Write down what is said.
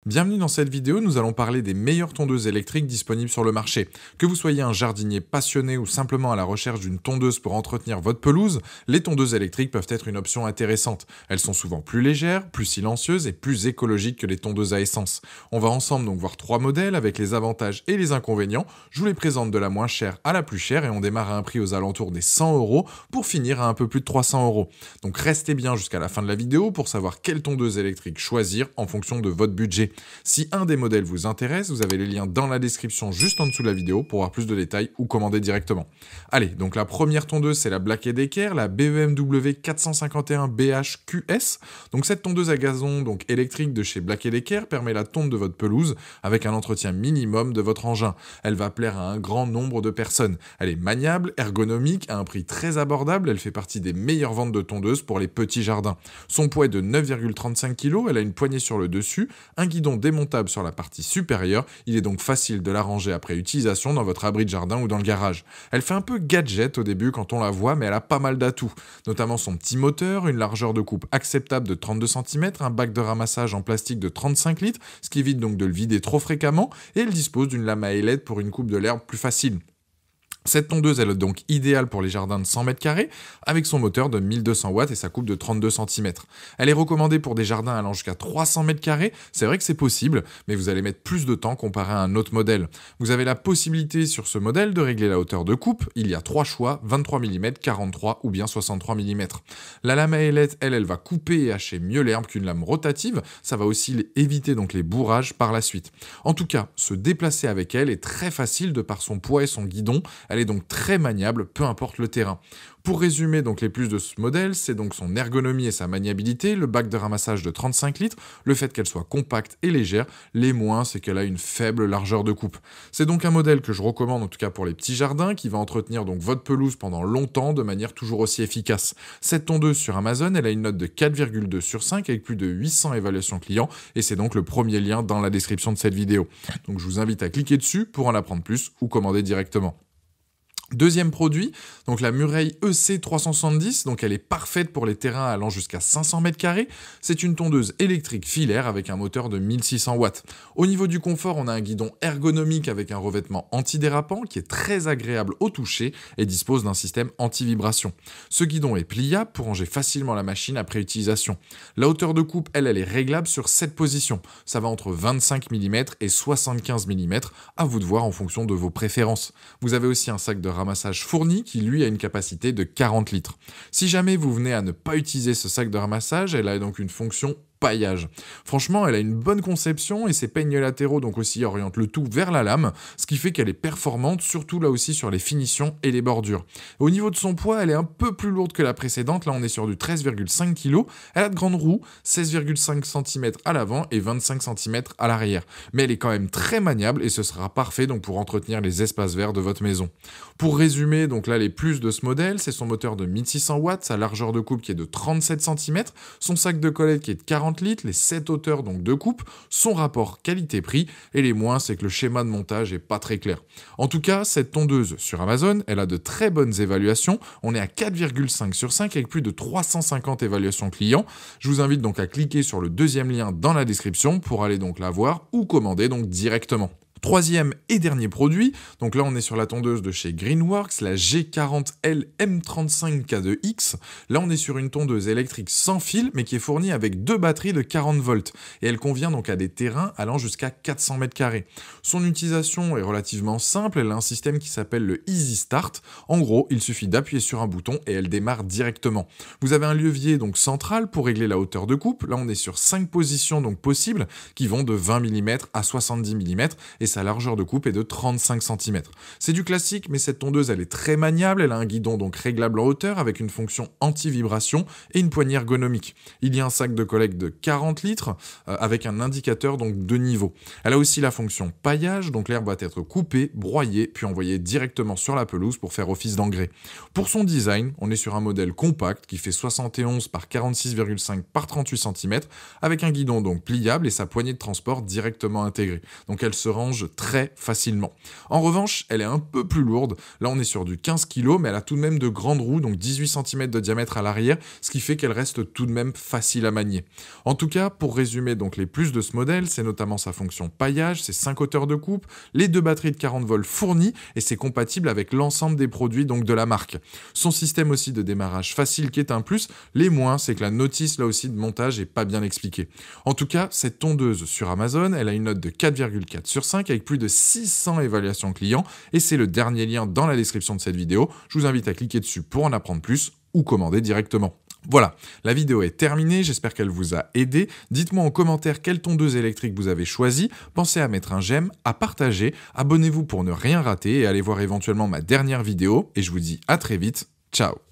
Bienvenue dans cette vidéo, nous allons parler des meilleures tondeuses électriques disponibles sur le marché. Que vous soyez un jardinier passionné ou simplement à la recherche d'une tondeuse pour entretenir votre pelouse, les tondeuses électriques peuvent être une option intéressante. Elles sont souvent plus légères, plus silencieuses et plus écologiques que les tondeuses à essence. On va ensemble donc voir 3 modèles avec les avantages et les inconvénients. Je vous les présente de la moins chère à la plus chère et on démarre à un prix aux alentours des 100 € pour finir à un peu plus de 300 €. Donc restez bien jusqu'à la fin de la vidéo pour savoir quelle tondeuse électrique choisir en fonction de votre budget. Si un des modèles vous intéresse, vous avez les liens dans la description juste en dessous de la vidéo pour avoir plus de détails ou commander directement. Allez, donc la première tondeuse, c'est la Black & Decker, la BMW 451 BHQS. Donc cette tondeuse à gazon donc électrique de chez Black & Decker permet la tonte de votre pelouse avec un entretien minimum de votre engin. Elle va plaire à un grand nombre de personnes. Elle est maniable, ergonomique, à un prix très abordable. Elle fait partie des meilleures ventes de tondeuses pour les petits jardins. Son poids est de 9,35 kg, elle a une poignée sur le dessus, un guidon démontable sur la partie supérieure, il est donc facile de la ranger après utilisation dans votre abri de jardin ou dans le garage. Elle fait un peu gadget au début quand on la voit, mais elle a pas mal d'atouts, notamment son petit moteur, une largeur de coupe acceptable de 32 cm, un bac de ramassage en plastique de 35 litres, ce qui évite donc de le vider trop fréquemment, et elle dispose d'une lame à ailette pour une coupe de l'herbe plus facile. Cette tondeuse, elle est donc idéale pour les jardins de 100 m², avec son moteur de 1200 watts et sa coupe de 32 cm. Elle est recommandée pour des jardins allant jusqu'à 300 m², c'est vrai que c'est possible, mais vous allez mettre plus de temps comparé à un autre modèle. Vous avez la possibilité sur ce modèle de régler la hauteur de coupe, il y a 3 choix, 23 mm, 43 ou bien 63 mm. La lame à ailette, elle va couper et hacher mieux l'herbe qu'une lame rotative, ça va aussi éviter donc les bourrages par la suite. En tout cas, se déplacer avec elle est très facile de par son poids et son guidon. Elle est donc très maniable, peu importe le terrain. Pour résumer donc les plus de ce modèle, c'est donc son ergonomie et sa maniabilité, le bac de ramassage de 35 litres, le fait qu'elle soit compacte et légère, les moins c'est qu'elle a une faible largeur de coupe. C'est donc un modèle que je recommande en tout cas pour les petits jardins, qui va entretenir donc votre pelouse pendant longtemps de manière toujours aussi efficace. Cette tondeuse sur Amazon, elle a une note de 4,2 sur 5 avec plus de 800 évaluations clients et c'est donc le premier lien dans la description de cette vidéo. Donc je vous invite à cliquer dessus pour en apprendre plus ou commander directement. Deuxième produit, donc la Murray EC370, donc elle est parfaite pour les terrains allant jusqu'à 500 m². C'est une tondeuse électrique filaire avec un moteur de 1600 watts. Au niveau du confort, on a un guidon ergonomique avec un revêtement antidérapant qui est très agréable au toucher et dispose d'un système anti-vibration. Ce guidon est pliable pour ranger facilement la machine après utilisation. La hauteur de coupe, elle est réglable sur 7 positions. Ça va entre 25 mm et 75 mm, à vous de voir en fonction de vos préférences. Vous avez aussi un sac de ramassage fourni qui lui a une capacité de 40 litres. Si jamais vous venez à ne pas utiliser ce sac de ramassage, elle a donc une fonction paillage. Franchement, elle a une bonne conception et ses peignes latéraux donc aussi orientent le tout vers la lame, ce qui fait qu'elle est performante, surtout là aussi sur les finitions et les bordures. Au niveau de son poids, elle est un peu plus lourde que la précédente, là on est sur du 13,5 kg. Elle a de grandes roues, 16,5 cm à l'avant et 25 cm à l'arrière. Mais elle est quand même très maniable et ce sera parfait donc pour entretenir les espaces verts de votre maison. Pour résumer, donc là les plus de ce modèle, c'est son moteur de 1600 watts, sa largeur de coupe qui est de 37 cm, son sac de collette qui est de 40 litres, les 7 hauteurs donc de coupe, son rapport qualité-prix, et les moins c'est que le schéma de montage est pas très clair. En tout cas, cette tondeuse sur Amazon, elle a de très bonnes évaluations, on est à 4,5 sur 5 avec plus de 350 évaluations clients. Je vous invite donc à cliquer sur le deuxième lien dans la description pour aller donc la voir ou commander donc directement. Troisième et dernier produit, donc là on est sur la tondeuse de chez Greenworks, la G40L M35K2X. Là on est sur une tondeuse électrique sans fil mais qui est fournie avec 2 batteries de 40 volts et elle convient donc à des terrains allant jusqu'à 400 m². Son utilisation est relativement simple, elle a un système qui s'appelle le Easy Start. En gros, il suffit d'appuyer sur un bouton et elle démarre directement. Vous avez un levier donc central pour régler la hauteur de coupe. Là on est sur 5 positions donc possibles qui vont de 20 mm à 70 mm et sa largeur de coupe est de 35 cm. C'est du classique, mais cette tondeuse elle est très maniable, elle a un guidon donc réglable en hauteur avec une fonction anti-vibration et une poignée ergonomique. Il y a un sac de collecte de 40 litres avec un indicateur donc de niveau. Elle a aussi la fonction paillage, donc l'herbe va être coupée, broyée, puis envoyée directement sur la pelouse pour faire office d'engrais. Pour son design, on est sur un modèle compact qui fait 71 par 46,5 par 38 cm avec un guidon donc pliable et sa poignée de transport directement intégrée. Donc elle se range range très facilement. En revanche, elle est un peu plus lourde. Là, on est sur du 15 kg, mais elle a tout de même de grandes roues, donc 18 cm de diamètre à l'arrière, ce qui fait qu'elle reste tout de même facile à manier. En tout cas, pour résumer donc les plus de ce modèle, c'est notamment sa fonction paillage, ses 5 hauteurs de coupe, les 2 batteries de 40 volts fournies, et c'est compatible avec l'ensemble des produits donc de la marque. Son système aussi de démarrage facile qui est un plus, les moins, c'est que la notice là aussi de montage est pas bien expliquée. En tout cas, cette tondeuse sur Amazon, elle a une note de 4,4 sur 5 avec plus de 600 évaluations clients, et c'est le dernier lien dans la description de cette vidéo. Je vous invite à cliquer dessus pour en apprendre plus ou commander directement. Voilà, la vidéo est terminée, j'espère qu'elle vous a aidé. Dites-moi en commentaire quelle tondeuse électrique vous avez choisie. Pensez à mettre un j'aime, à partager, abonnez-vous pour ne rien rater et allez voir éventuellement ma dernière vidéo. Et je vous dis à très vite, ciao.